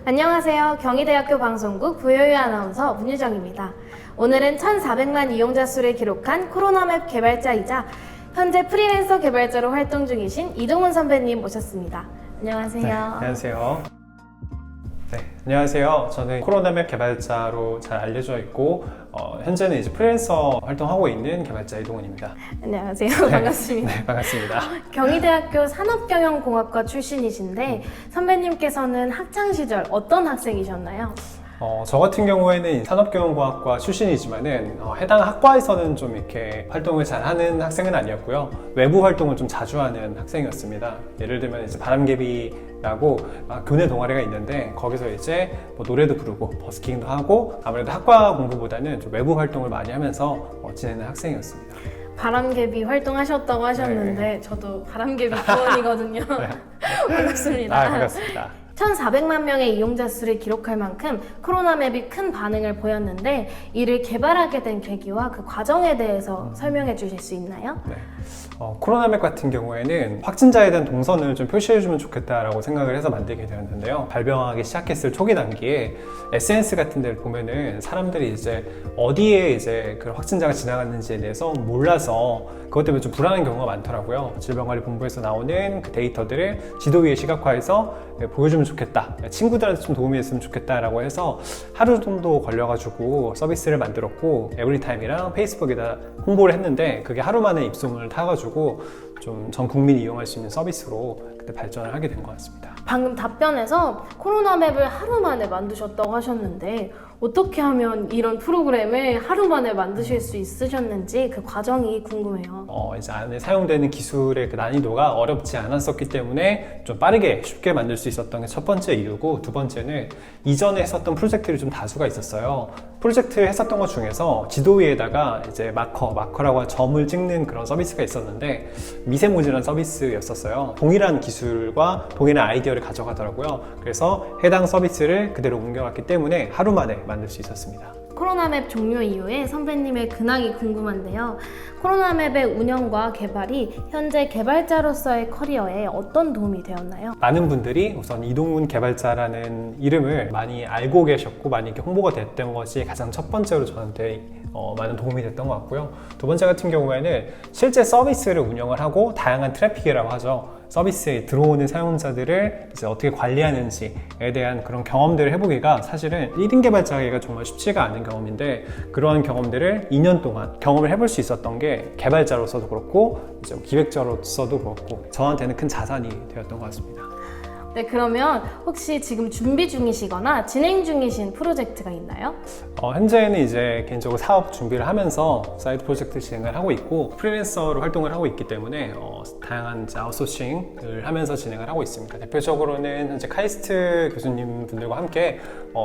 안녕하세요. 경희대학교 방송국 부효유 아나운서 문유정입니다. 오늘은 1,400만 이용자 수를 기록한 코로나맵 개발자이자 현재 프리랜서 개발자로 활동 중이신 이동훈 선배님 모셨습니다. 안녕하세요. 네, 안녕하세요. 안녕하세요. 저는 코로나맵 개발자로 잘 알려져 있고 현재는 이제 프리랜서 활동하고 있는 개발자 이동훈입니다. 안녕하세요. 반갑습니다. 네, 반갑습니다. 경희대학교 산업경영공학과 출신이신데 선배님께서는 학창 시절 어떤 학생이셨나요? 저 같은 경우에는 산업경영공학과 출신이지만은 해당 학과에서는 좀 이렇게 활동을 잘 하는 학생은 아니었고요. 외부 활동을 좀 자주 하는 학생이었습니다. 예를 들면 이제 바람개비라고 교내 동아리가 있는데 거기서 이제 뭐 노래도 부르고 버스킹도 하고 아무래도 학과 공부보다는 좀 외부 활동을 많이 하면서 지내는 학생이었습니다. 바람개비 활동하셨다고 하셨는데 네. 저도 바람개비 부원이거든요. 반갑습니다. 반갑습니다. 1,400만 명의 이용자 수를 기록할 만큼 코로나맵이 큰 반응을 보였는데 이를 개발하게 된 계기와 그 과정에 대해서 설명해 주실 수 있나요? 네. 코로나맵 같은 경우에는 확진자에 대한 동선을 좀 표시해주면 좋겠다라고 생각을 해서 만들게 되었는데요. 발병하기 시작했을 초기 단계에 SNS 같은 데를 보면은 사람들이 이제 어디에 이제 그 확진자가 지나갔는지에 대해서 몰라서 그것 때문에 좀 불안한 경우가 많더라고요. 질병관리본부에서 나오는 그 데이터들을 지도 위에 시각화해서 보여주면 좋겠다. 친구들한테 좀 도움이 됐으면 좋겠다라고 해서 하루 정도 걸려가지고 서비스를 만들었고 에브리타임이랑 페이스북에다 홍보를 했는데 그게 하루 만에 입소문을 타가지고 좀 전 국민이 이용할 수 있는 서비스로 그때 발전을 하게 된 것 같습니다. 방금 답변에서 코로나맵을 하루 만에 만드셨다고 하셨는데 어떻게 하면 이런 프로그램을 하루 만에 만드실 수 있으셨는지 그 과정이 궁금해요. 이제 안에 사용되는 기술의 그 난이도가 어렵지 않았었기 때문에 좀 빠르게 쉽게 만들 수 있었던 게 첫 번째 이유고, 두 번째는 이전에 했었던 프로젝트들이 좀 다수가 있었어요. 프로젝트 했었던 것 중에서 지도 위에다가 이제 마커라고 점을 찍는 그런 서비스가 있었는데 미세모질한 서비스였었어요. 동일한 기술과 동일한 아이디어를 가져가더라고요. 그래서 해당 서비스를 그대로 옮겨갔기 때문에 하루 만에 만들 수 있었습니다. 코로나맵 종료 이후에 선배님의 근황이 궁금한데요. 코로나맵의 운영과 개발이 현재 개발자로서의 커리어에 어떤 도움이 되었나요? 많은 분들이 우선 이동훈 개발자라는 이름을 많이 알고 계셨고 많이 이렇게 홍보가 됐던 것이 가장 첫 번째로 저한테 많은 도움이 됐던 것 같고요. 두 번째 같은 경우에는 실제 서비스를 운영을 하고 다양한 트래픽이라고 하죠. 서비스에 들어오는 사용자들을 이제 어떻게 관리하는지에 대한 그런 경험들을 해보기가 사실은 1인 개발자에게 정말 쉽지가 않은 경험인데 그러한 경험들을 2년 동안 경험을 해볼 수 있었던 게 개발자로서도 그렇고 이제 기획자로서도 그렇고 저한테는 큰 자산이 되었던 것 같습니다. 네, 그러면 혹시 지금 준비 중이시거나 진행 중이신 프로젝트가 있나요? 현재는 이제 개인적으로 사업 준비를 하면서 사이드 프로젝트 진행을 하고 있고 프리랜서로 활동을 하고 있기 때문에 다양한 이제 아웃소싱을 하면서 진행을 하고 있습니다. 대표적으로는 현재 카이스트 교수님 분들과 함께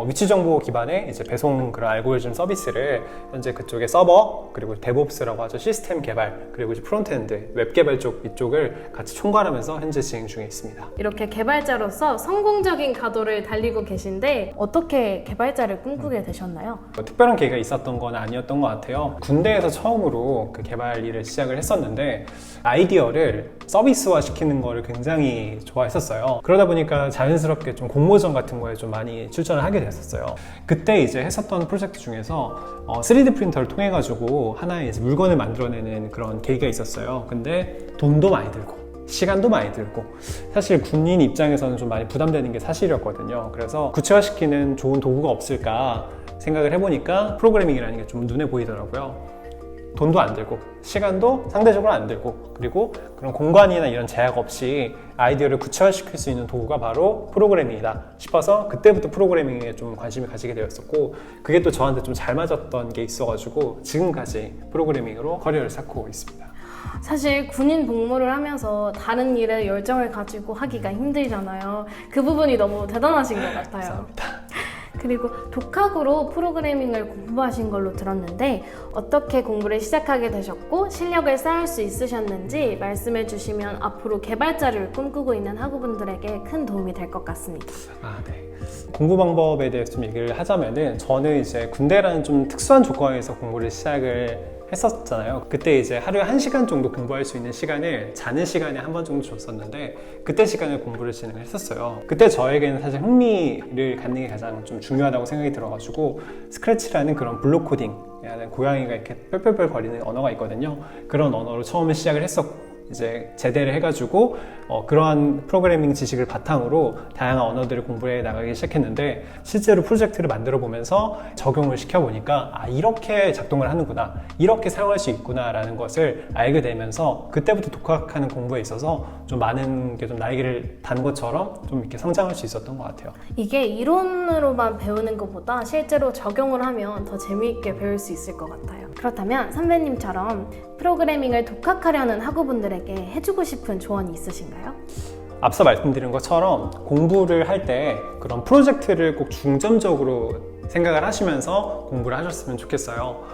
위치 정보 기반의 이제 배송 그런 알고리즘 서비스를 현재 그쪽에 서버 그리고 데브옵스라고 하죠. 시스템 개발 그리고 이제 프론트엔드 웹 개발 이쪽을 같이 총괄하면서 현재 진행 중에 있습니다. 이렇게 개발자로서 성공적인 가도를 달리고 계신데 어떻게 개발자를 꿈꾸게 되셨나요? 특별한 계기가 있었던 건 아니었던 것 같아요. 군대에서 처음으로 그 개발 일을 시작을 했었는데 아이디어를 서비스화 시키는 거를 굉장히 좋아했었어요. 그러다 보니까 자연스럽게 좀 공모전 같은 거에 좀 많이 출전을 하게 됐었어요. 그때 이제 했었던 프로젝트 중에서 3D 프린터를 통해 가지고 하나의 이제 물건을 만들어내는 그런 계기가 있었어요. 근데 돈도 많이 들고 시간도 많이 들고 사실 군인 입장에서는 좀 많이 부담되는 게 사실이었거든요. 그래서 구체화시키는 좋은 도구가 없을까 생각을 해보니까 프로그래밍이라는 게 좀 눈에 보이더라고요. 돈도 안 들고 시간도 상대적으로 안 들고 그리고 그런 공간이나 이런 제약 없이 아이디어를 구체화시킬 수 있는 도구가 바로 프로그래밍이다 싶어서 그때부터 프로그래밍에 좀 관심을 가지게 되었었고 그게 또 저한테 좀 잘 맞았던 게 있어가지고 지금까지 프로그래밍으로 커리어를 쌓고 있습니다. 사실 군인 복무를 하면서 다른 일에 열정을 가지고 하기가 힘들잖아요. 그 부분이 너무 대단하신 것 같아요. 감사합니다. 그리고 독학으로 프로그래밍을 공부하신 걸로 들었는데 어떻게 공부를 시작하게 되셨고 실력을 쌓을 수 있으셨는지 말씀해 주시면 앞으로 개발자를 꿈꾸고 있는 학우분들에게 큰 도움이 될 것 같습니다. 네. 공부 방법에 대해서 좀 얘기를 하자면은 저는 이제 군대라는 좀 특수한 조건에서 공부를 시작을 했었잖아요. 그때 이제 하루에 1시간 정도 공부할 수 있는 시간을 자는 시간에 한 번 정도 줬었는데 그때 시간에 공부를 진행을 했었어요. 그때 저에게는 사실 흥미를 갖는 게 가장 좀 중요하다고 생각이 들어가지고 스크래치라는 그런 블록 코딩, 고양이가 이렇게 뻘뻘뻘 거리는 언어가 있거든요. 그런 언어로 처음에 시작을 했었고 이제 제대를 해가지고 그러한 프로그래밍 지식을 바탕으로 다양한 언어들을 공부해 나가기 시작했는데 실제로 프로젝트를 만들어 보면서 적용을 시켜보니까 아, 이렇게 작동을 하는구나, 이렇게 사용할 수 있구나 라는 것을 알게 되면서 그때부터 독학하는 공부에 있어서 좀 많은 게 좀 날개를 단 것처럼 좀 이렇게 성장할 수 있었던 것 같아요. 이게 이론으로만 배우는 것보다 실제로 적용을 하면 더 재미있게 배울 수 있을 것 같아요. 그렇다면 선배님처럼 프로그래밍을 독학하려는 학우분들에게 해주고 싶은 조언이 있으신가요? 앞서 말씀드린 것처럼 공부를 할 때 그런 프로젝트를 꼭 중점적으로 생각을 하시면서 공부를 하셨으면 좋겠어요.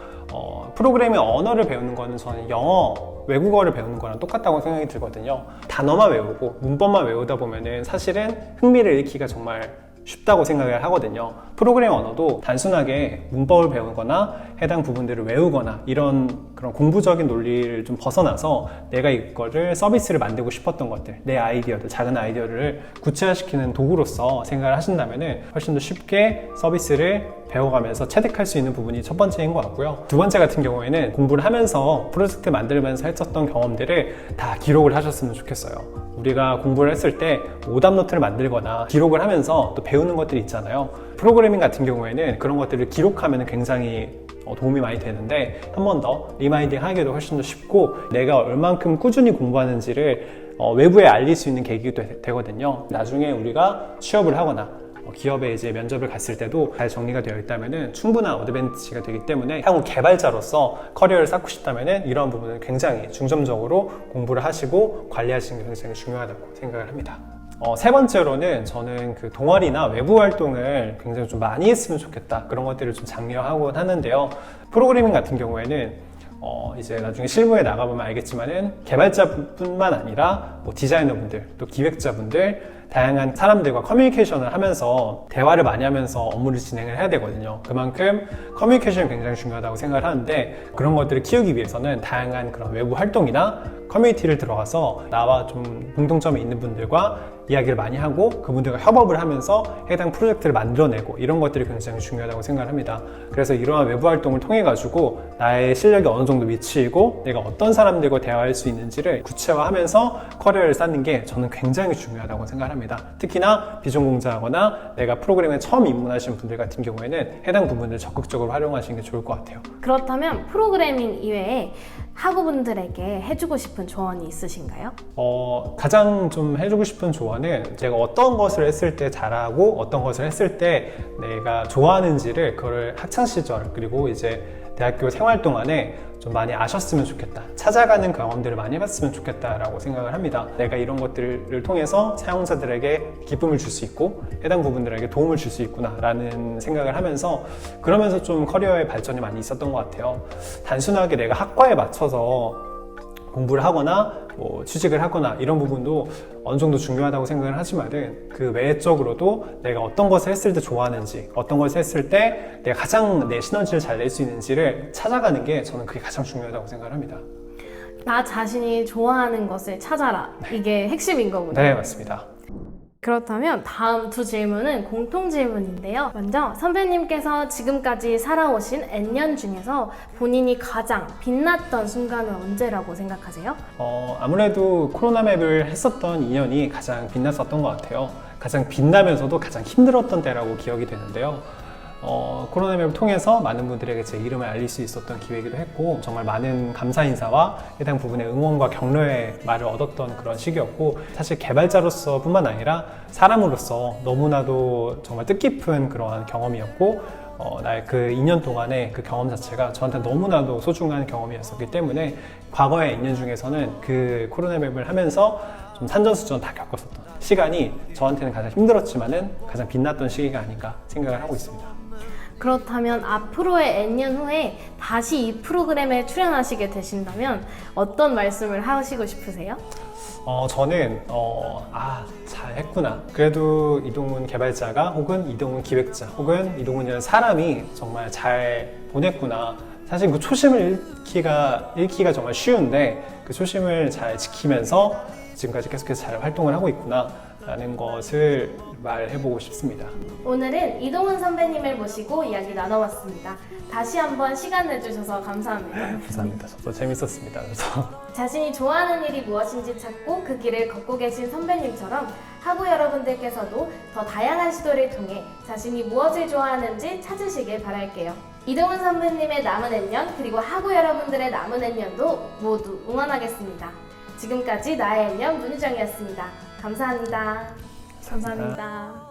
프로그래밍 언어를 배우는 거는 저는 영어, 외국어를 배우는 거랑 똑같다고 생각이 들거든요. 단어만 외우고 문법만 외우다 보면은 사실은 흥미를 잃기가 정말 쉽다고 생각을 하거든요. 프로그래밍 언어도 단순하게 문법을 배우거나 해당 부분들을 외우거나 이런 그런 공부적인 논리를 좀 벗어나서 내가 이거를 서비스를 만들고 싶었던 것들, 내 아이디어들, 작은 아이디어를 구체화시키는 도구로서 생각을 하신다면 훨씬 더 쉽게 서비스를 배워가면서 체득할 수 있는 부분이 첫 번째인 것 같고요. 두 번째 같은 경우에는 공부를 하면서 프로젝트 만들면서 했었던 경험들을 다 기록을 하셨으면 좋겠어요. 우리가 공부를 했을 때 오답 노트를 만들거나 기록을 하면서 또 배우는 것들이 있잖아요. 프로그래밍 같은 경우에는 그런 것들을 기록하면 굉장히 도움이 많이 되는데 한 번 더 리마인딩 하기도 훨씬 더 쉽고 내가 얼만큼 꾸준히 공부하는지를 외부에 알릴 수 있는 계기도 되거든요. 나중에 우리가 취업을 하거나 기업에 이제 면접을 갔을 때도 잘 정리가 되어 있다면 충분한 어드밴티지가 되기 때문에 향후 개발자로서 커리어를 쌓고 싶다면 이런 부분은 굉장히 중점적으로 공부를 하시고 관리하시는 게 굉장히 중요하다고 생각을 합니다. 세 번째로는 저는 그 동아리나 외부 활동을 굉장히 좀 많이 했으면 좋겠다, 그런 것들을 좀 장려하곤 하는데요. 프로그래밍 같은 경우에는 이제 나중에 실무에 나가보면 알겠지만은 개발자뿐만 아니라 뭐 디자이너분들, 또 기획자분들, 다양한 사람들과 커뮤니케이션을 하면서 대화를 많이 하면서 업무를 진행을 해야 되거든요. 그만큼 커뮤니케이션이 굉장히 중요하다고 생각을 하는데 그런 것들을 키우기 위해서는 다양한 그런 외부 활동이나 커뮤니티를 들어가서 나와 좀 공통점이 있는 분들과 이야기를 많이 하고 그분들과 협업을 하면서 해당 프로젝트를 만들어내고 이런 것들이 굉장히 중요하다고 생각을 합니다. 그래서 이러한 외부 활동을 통해 가지고 나의 실력이 어느 정도 위치이고 내가 어떤 사람들과 대화할 수 있는지를 구체화하면서 커리어를 쌓는 게 저는 굉장히 중요하다고 생각합니다. 특히나 비전공자하거나 내가 프로그램에 처음 입문하신 분들 같은 경우에는 해당 부분을 적극적으로 활용하시는 게 좋을 것 같아요. 그렇다면 프로그래밍 이외에 학우분들에게 해주고 싶은 조언이 있으신가요? 가장 좀 해주고 싶은 조언은 제가 어떤 것을 했을 때 잘하고 어떤 것을 했을 때 내가 좋아하는지를 그걸 학창시절 그리고 이제 대학교 생활 동안에 좀 많이 아셨으면 좋겠다, 찾아가는 경험들을 많이 해봤으면 좋겠다라고 생각을 합니다. 내가 이런 것들을 통해서 사용자들에게 기쁨을 줄 수 있고 해당 부분들에게 도움을 줄 수 있구나 라는 생각을 하면서 그러면서 좀 커리어의 발전이 많이 있었던 것 같아요. 단순하게 내가 학과에 맞춰서 공부를 하거나 뭐 취직을 하거나 이런 부분도 어느 정도 중요하다고 생각을 하지만은 그 외적으로도 내가 어떤 것을 했을 때 좋아하는지, 어떤 것을 했을 때 내가 가장 내 시너지를 잘 낼 수 있는지를 찾아가는 게 저는 그게 가장 중요하다고 생각을 합니다. 나 자신이 좋아하는 것을 찾아라. 이게 핵심인 거군요. 네, 맞습니다. 그렇다면 다음 두 질문은 공통 질문인데요. 먼저 선배님께서 지금까지 살아오신 N년 중에서 본인이 가장 빛났던 순간은 언제라고 생각하세요? 아무래도 코로나 맵을 했었던 2년이 가장 빛났었던 것 같아요. 가장 빛나면서도 가장 힘들었던 때라고 기억이 되는데요. 코로나 맵을 통해서 많은 분들에게 제 이름을 알릴 수 있었던 기회이기도 했고 정말 많은 감사 인사와 해당 부분의 응원과 격려의 말을 얻었던 그런 시기였고 사실 개발자로서 뿐만 아니라 사람으로서 너무나도 정말 뜻깊은 그러한 경험이었고 나의 그 2년 동안의 그 경험 자체가 저한테 너무나도 소중한 경험이었었기 때문에 과거의 2년 중에서는 그 코로나 맵을 하면서 좀 산전수전 다 겪었었던 시간이 저한테는 가장 힘들었지만은 가장 빛났던 시기가 아닌가 생각을 하고 있습니다. 그렇다면 앞으로의 N년 후에 다시 이 프로그램에 출연하시게 되신다면 어떤 말씀을 하시고 싶으세요? 저는 잘했구나. 그래도 이동훈 개발자가 혹은 이동훈 기획자 혹은 이동훈이라는 사람이 정말 잘 보냈구나. 사실 그 초심을 잃기가 정말 쉬운데 그 초심을 잘 지키면서 지금까지 계속해서 잘 활동을 하고 있구나 라는 것을 말해보고 싶습니다. 오늘은 이동훈 선배님을 모시고 이야기 나눠봤습니다. 다시 한번 시간 내주셔서 감사합니다. 감사합니다. 저도 재밌었습니다. 그래서 자신이 좋아하는 일이 무엇인지 찾고 그 길을 걷고 계신 선배님처럼 학우 여러분들께서도 더 다양한 시도를 통해 자신이 무엇을 좋아하는지 찾으시길 바랄게요. 이동훈 선배님의 남은 N년 그리고 학우 여러분들의 남은 N년도 모두 응원하겠습니다. 지금까지 나의 N년 문유정이었습니다. 감사합니다. 감사합니다.